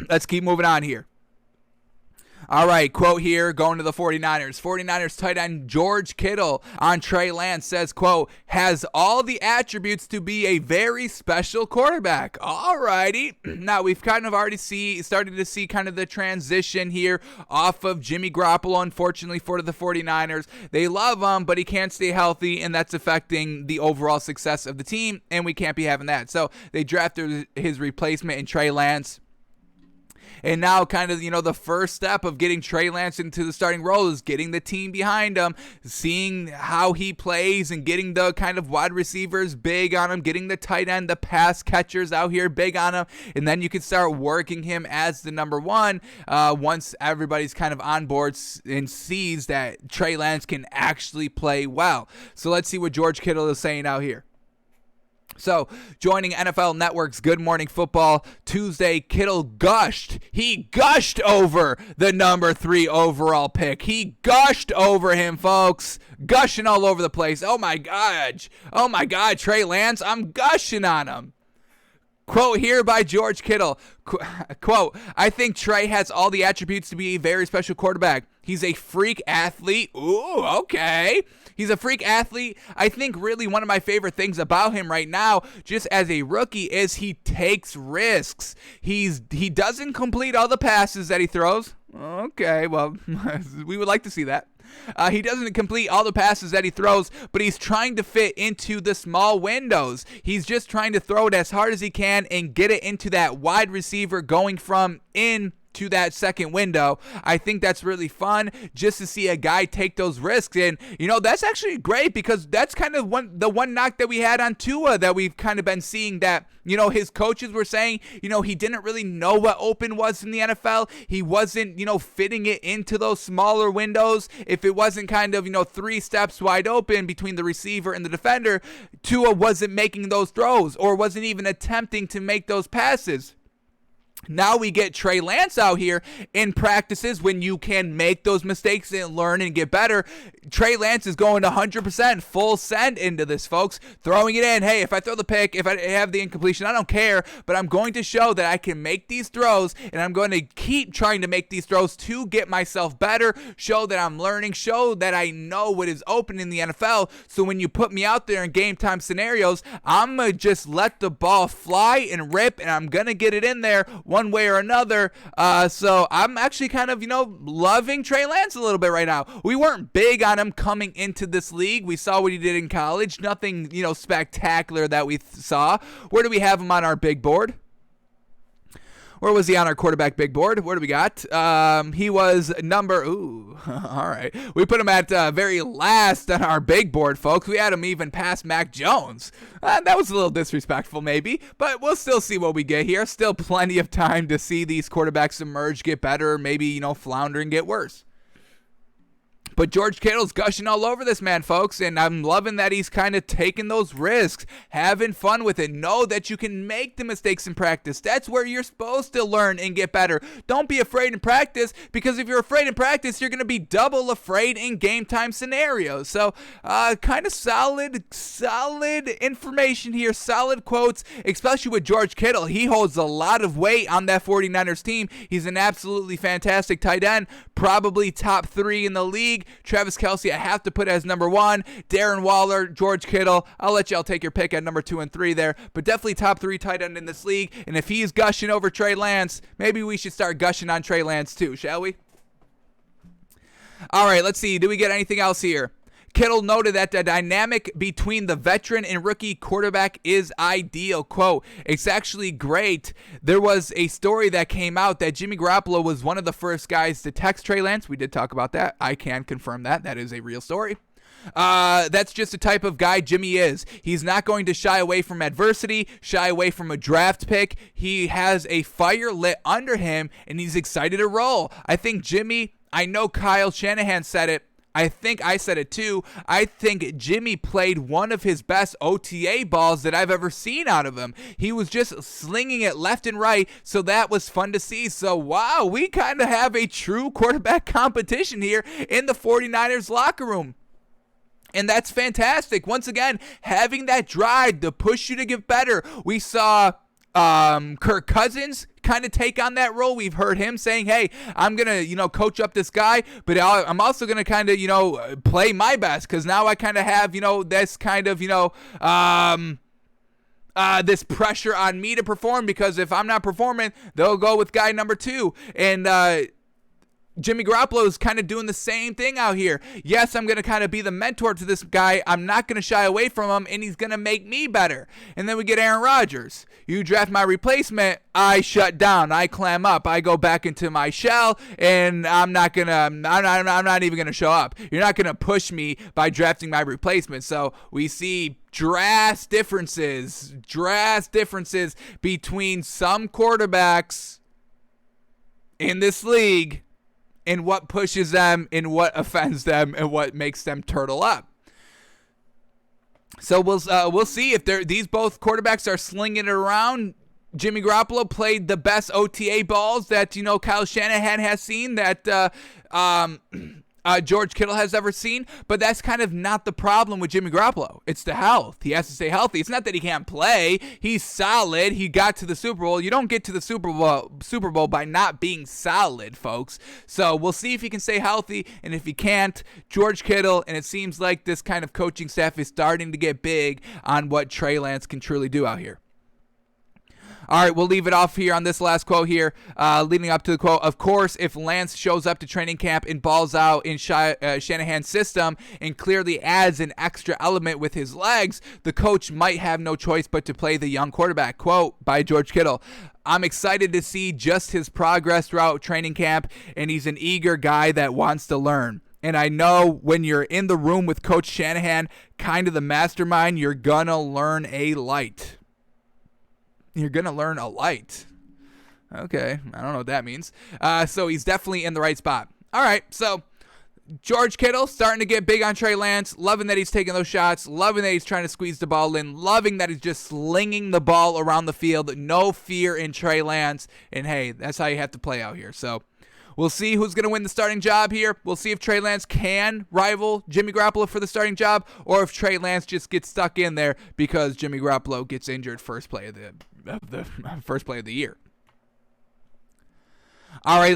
let's keep moving on here. All right, quote here, going to the 49ers. 49ers tight end George Kittle on Trey Lance says, quote, has all the attributes to be a very special quarterback. All righty. Now, we've kind of already started to see kind of the transition here off of Jimmy Garoppolo, unfortunately, for the 49ers. They love him, but he can't stay healthy, and that's affecting the overall success of the team, and we can't be having that. So they drafted his replacement in Trey Lance. And now kind of, the first step of getting Trey Lance into the starting role is getting the team behind him, seeing how he plays and getting the kind of wide receivers big on him, getting the tight end, the pass catchers out here big on him. And then you can start working him as the number one once everybody's kind of on board and sees that Trey Lance can actually play well. So let's see what George Kittle is saying out here. So, joining NFL Network's Good Morning Football Tuesday, Kittle gushed. He gushed over the number 3 overall pick. He gushed over him, folks. Gushing all over the place. Oh my God. Oh my God, Trey Lance, I'm gushing on him. Quote here by George Kittle, quote, I think Trey has all the attributes to be a very special quarterback. He's a freak athlete. Ooh, okay. He's a freak athlete. I think really one of my favorite things about him right now, just as a rookie, is he takes risks. He doesn't complete all the passes that he throws. Okay, well, we would like to see that. He doesn't complete all the passes that he throws, but he's trying to fit into the small windows. He's just trying to throw it as hard as he can and get it into that wide receiver going from in to that second window. I think that's really fun just to see a guy take those risks. And, that's actually great because that's kind of the one knock that we had on Tua that we've kind of been seeing that, his coaches were saying, he didn't really know what open was in the NFL. He wasn't, fitting it into those smaller windows. If it wasn't kind of, 3 steps wide open between the receiver and the defender, Tua wasn't making those throws or wasn't even attempting to make those passes. Now we get Trey Lance out here in practices when you can make those mistakes and learn and get better. Trey Lance is going 100% full send into this, folks. Throwing it in. Hey, if I throw the pick, if I have the incompletion, I don't care. But I'm going to show that I can make these throws, and I'm going to keep trying to make these throws to get myself better, show that I'm learning, show that I know what is open in the NFL. So when you put me out there in game time scenarios, I'm going to just let the ball fly and rip, and I'm going to get it in there one way or another. So I'm actually kind of, loving Trey Lance a little bit right now. We weren't big on him coming into this league. We saw what he did in college. Nothing, spectacular that we saw. Where do we have him on our big board? Where was he on our quarterback big board? What do we got? He was all right. We put him at very last on our big board, folks. We had him even past Mac Jones. That was a little disrespectful maybe, but we'll still see what we get here. Still plenty of time to see these quarterbacks emerge, get better, maybe, flounder and get worse. But George Kittle's gushing all over this man, folks, and I'm loving that he's kind of taking those risks, having fun with it. Know that you can make the mistakes in practice. That's where you're supposed to learn and get better. Don't be afraid in practice, because if you're afraid in practice, you're going to be double afraid in game time scenarios. So, kind of solid information here, solid quotes, especially with George Kittle. He holds a lot of weight on that 49ers team. He's an absolutely fantastic tight end, probably top 3 in the league. Travis Kelce, I have to put as number 1. Darren Waller, George Kittle. I'll let y'all take your pick at number 2 and 3 there. But definitely top 3 tight end in this league. And if he's gushing over Trey Lance, maybe we should start gushing on Trey Lance too, shall we? All right, let's see. Do we get anything else here? Kittle noted that the dynamic between the veteran and rookie quarterback is ideal. Quote, it's actually great. There was a story that came out that Jimmy Garoppolo was one of the first guys to text Trey Lance. We did talk about that. I can confirm that. That is a real story. That's just the type of guy Jimmy is. He's not going to shy away from adversity, shy away from a draft pick. He has a fire lit under him, and he's excited to roll. I think Jimmy, I know Kyle Shanahan said it. I think I said it too. I think Jimmy played one of his best OTA balls that I've ever seen out of him. He was just slinging it left and right, so that was fun to see. So, wow, we kind of have a true quarterback competition here in the 49ers locker room. And that's fantastic. Once again, having that drive to push you to get better. We saw Kirk Cousins kind of take on that role. We've heard him saying, hey, I'm going to, coach up this guy, but I'm also going to kind of, play my best because now I kind of have, this kind of, this pressure on me to perform, because if I'm not performing, they'll go with guy number 2. And Jimmy Garoppolo is kind of doing the same thing out here. Yes, I'm going to kind of be the mentor to this guy. I'm not going to shy away from him, and he's going to make me better. And then we get Aaron Rodgers. You draft my replacement, I shut down. I clam up. I go back into my shell, and I'm not even going to show up. You're not going to push me by drafting my replacement. So we see drastic differences between some quarterbacks in this league, and what pushes them, and what offends them, and what makes them turtle up. So we'll see if these both quarterbacks are slinging it around. Jimmy Garoppolo played the best OTA balls that Kyle Shanahan has seen, that George Kittle has ever seen, but that's kind of not the problem with Jimmy Garoppolo. It's the health. He has to stay healthy. It's not that he can't play. He's solid. He got to the Super Bowl. You don't get to the Super Bowl by not being solid, folks. So we'll see if he can stay healthy, and if he can't, George Kittle, and it seems like this kind of coaching staff is starting to get big on what Trey Lance can truly do out here. All right, we'll leave it off here on this last quote here, leading up to the quote. Of course, if Lance shows up to training camp and balls out in Shanahan's system and clearly adds an extra element with his legs, the coach might have no choice but to play the young quarterback. Quote by George Kittle. I'm excited to see just his progress throughout training camp, and he's an eager guy that wants to learn. And I know when you're in the room with Coach Shanahan, kind of the mastermind, you're going to learn a light. You're going to learn a light. Okay, I don't know what that means. So he's definitely in the right spot. All right, so George Kittle starting to get big on Trey Lance, loving that he's taking those shots, loving that he's trying to squeeze the ball in, loving that he's just slinging the ball around the field, no fear in Trey Lance. And hey, that's how you have to play out here. So we'll see who's going to win the starting job here. We'll see if Trey Lance can rival Jimmy Garoppolo for the starting job, or if Trey Lance just gets stuck in there because Jimmy Garoppolo gets injured first play of the year. All right.